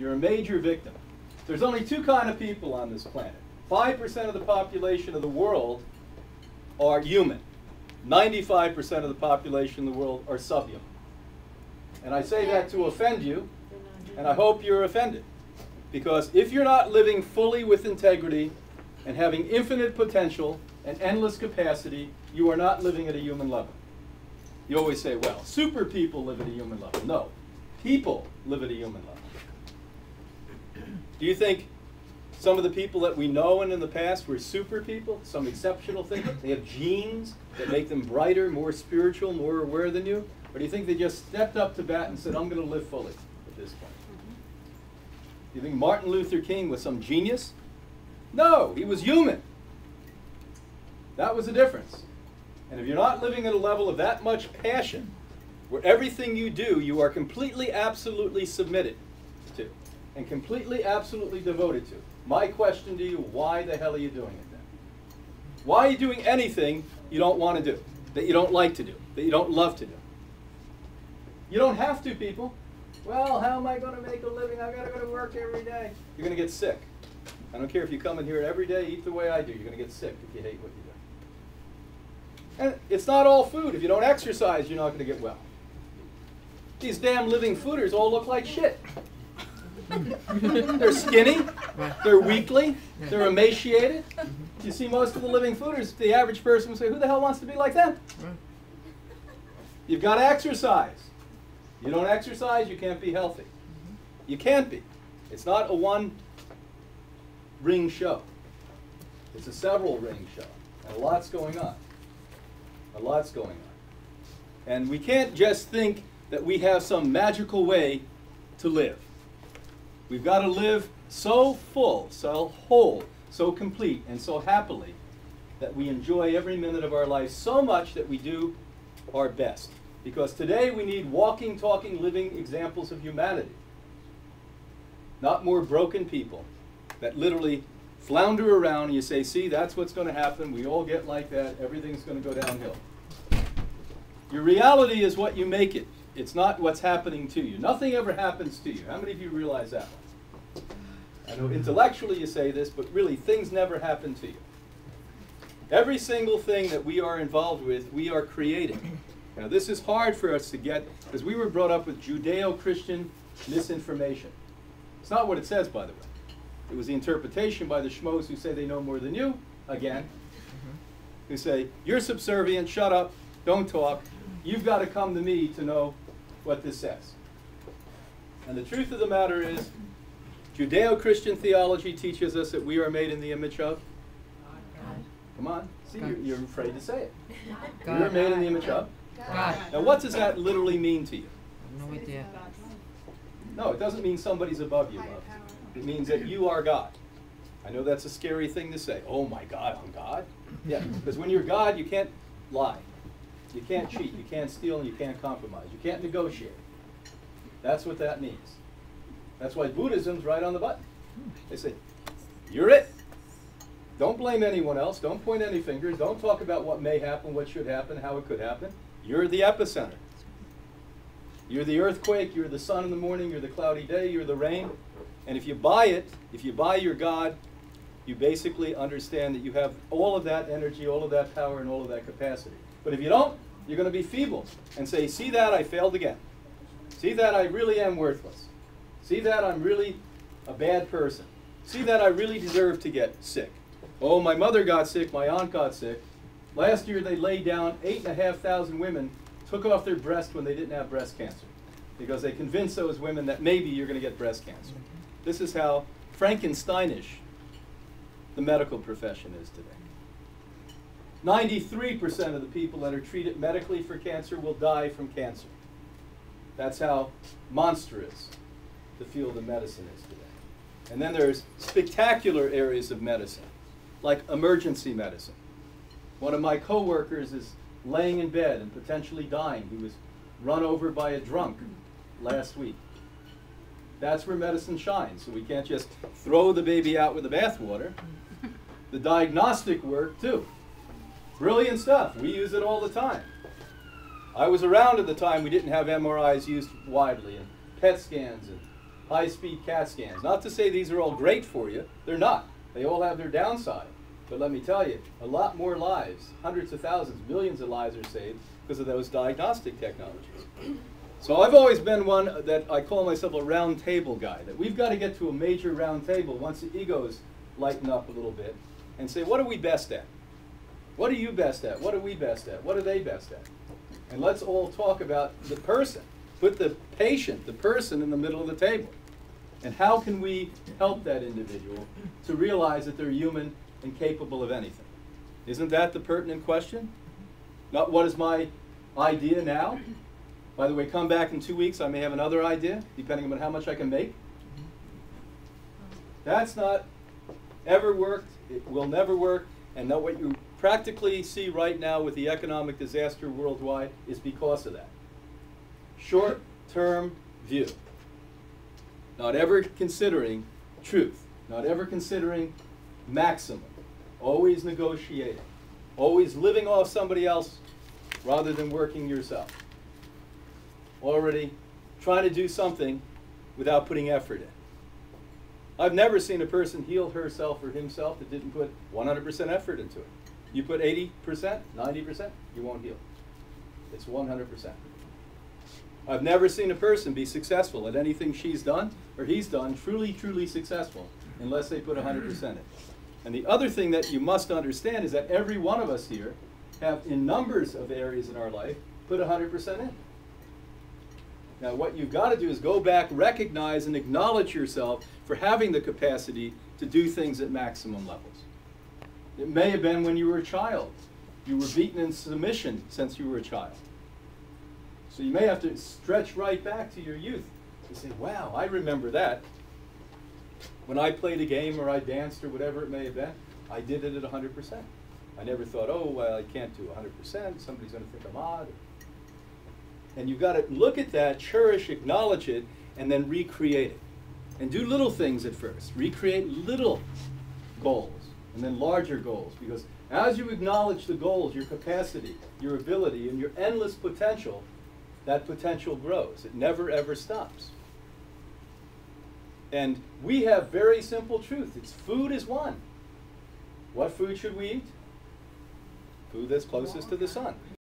You're a major victim. There's only two kinds of people on this planet. 5% of the population of the world are human. 95% of the population of the world are subhuman. And I say that to offend you, and I hope you're offended. Because if you're not living fully with integrity and having infinite potential and endless capacity, you are not living at a human level. You always say, well, super people live at a human level. No, people live at a human level. Do you think some of the people that we know and in the past were super people, some exceptional things? They have genes that make them brighter, more spiritual, more aware than you? Or do you think they just stepped up to bat and said, I'm going to live fully at this point? Do you think Martin Luther King was some genius? No, he was human. That was the difference. And if you're not living at a level of that much passion, where everything you do, you are completely, absolutely submitted to, and completely, absolutely devoted to, my question to you, why the hell are you doing it then? Why are you doing anything you don't want to do, that you don't like to do, that you don't love to do? You don't have to, people. Well, how am I going to make a living? I've got to go to work every day. You're going to get sick. I don't care if you come in here every day, eat the way I do. You're going to get sick if you hate what you do. And it's not all food. If you don't exercise, you're not going to get well. These damn living fooders all look like shit. They're skinny, they're weakly, they're emaciated. You see most of the living fooders, the average person will say, who the hell wants to be like them? You've got to exercise. You don't exercise, you can't be healthy. You can't be. It's not a one-ring show. It's a several-ring show. And a lot's going on. A lot's going on. And we can't just think that we have some magical way to live. We've got to live so full, so whole, so complete, and so happily that we enjoy every minute of our life so much that we do our best. Because today we need walking, talking, living examples of humanity. Not more broken people that literally flounder around and you say, see, that's what's going to happen. We all get like that. Everything's going to go downhill. Your reality is what you make it. It's not what's happening to you. Nothing ever happens to you. How many of you realize that one? I know intellectually you say this, but really things never happen to you. Every single thing that we are involved with, we are creating. Now this is hard for us to get because we were brought up with Judeo-Christian misinformation. It's not what it says, by the way. It was the interpretation by the schmoes who say they know more than you, again, who say, you're subservient, shut up, don't talk, you've got to come to me to know what this says. And the truth of the matter is, Judeo-Christian theology teaches us that we are made in the image of God. Come on, see, you're afraid to say it. God. We are made in the image of God. Now what does that literally mean to you? No idea. No, it doesn't mean somebody's above you, love. It means that you are God. I know that's a scary thing to say. Oh my God, I'm God? Yeah, because when you're God, you can't lie. You can't cheat, you can't steal, and you can't compromise. You can't negotiate. That's what that means. That's why Buddhism's right on the button. They say, you're it. Don't blame anyone else. Don't point any fingers. Don't talk about what may happen, what should happen, how it could happen. You're the epicenter. You're the earthquake, you're the sun in the morning, you're the cloudy day, you're the rain. And if you buy it, if you buy your God, you basically understand that you have all of that energy, all of that power, and all of that capacity. But if you don't, you're going to be feeble and say, see that, I failed again. See that, I really am worthless. See that, I'm really a bad person. See that, I really deserve to get sick. Oh, my mother got sick, my aunt got sick. Last year they laid down 8,500 women, took off their breast when they didn't have breast cancer. Because they convinced those women that maybe you're going to get breast cancer. This is how Frankensteinish the medical profession is today. 93% of the people that are treated medically for cancer will die from cancer. That's how monstrous the field of medicine is today. And then there's spectacular areas of medicine, like emergency medicine. One of my coworkers is laying in bed and potentially dying. He was run over by a drunk last week. That's where medicine shines. So we can't just throw the baby out with the bathwater. The diagnostic work, too. Brilliant stuff. We use it all the time. I was around at the time we didn't have MRIs used widely, and PET scans, and high-speed CAT scans. Not to say these are all great for you. They're not. They all have their downside. But let me tell you, a lot more lives, hundreds of thousands, millions of lives are saved because of those diagnostic technologies. So I've always been one that I call myself a round table guy, that we've got to get to a major round table once the egos lighten up a little bit and say, what are we best at? What are you best at? What are we best at? What are they best at? And let's all talk about the person. Put the patient, the person, in the middle of the table. And how can we help that individual to realize that they're human and capable of anything? Isn't that the pertinent question? Not what is my idea now? By the way, come back in 2 weeks, I may have another idea, depending on how much I can make. That's not ever worked. It will never work. And that what you practically see right now with the economic disaster worldwide is because of that. Short-term view. Not ever considering truth. Not ever considering maximum. Always negotiating. Always living off somebody else rather than working yourself. Already trying to do something without putting effort in. I've never seen a person heal herself or himself that didn't put 100% effort into it. You put 80%, 90%, you won't heal. It's 100%. I've never seen a person be successful at anything she's done or he's done, truly, truly successful, unless they put 100% in. And the other thing that you must understand is that every one of us here have, in numbers of areas in our life, put 100% in. Now what you've got to do is go back, recognize and acknowledge yourself for having the capacity to do things at maximum levels. It may have been when you were a child. You were beaten in submission since you were a child. So you may have to stretch right back to your youth and say, wow, I remember that. When I played a game or I danced or whatever it may have been, I did it at 100%. I never thought, oh, well, I can't do 100%. Somebody's going to think I'm odd. And you've got to look at that, cherish, acknowledge it, and then recreate it. And do little things at first. Recreate little goals, and then larger goals. Because as you acknowledge the goals, your capacity, your ability, and your endless potential, that potential grows. It never, ever stops. And we have very simple truth. It's food is one. What food should we eat? Food that's closest to the sun.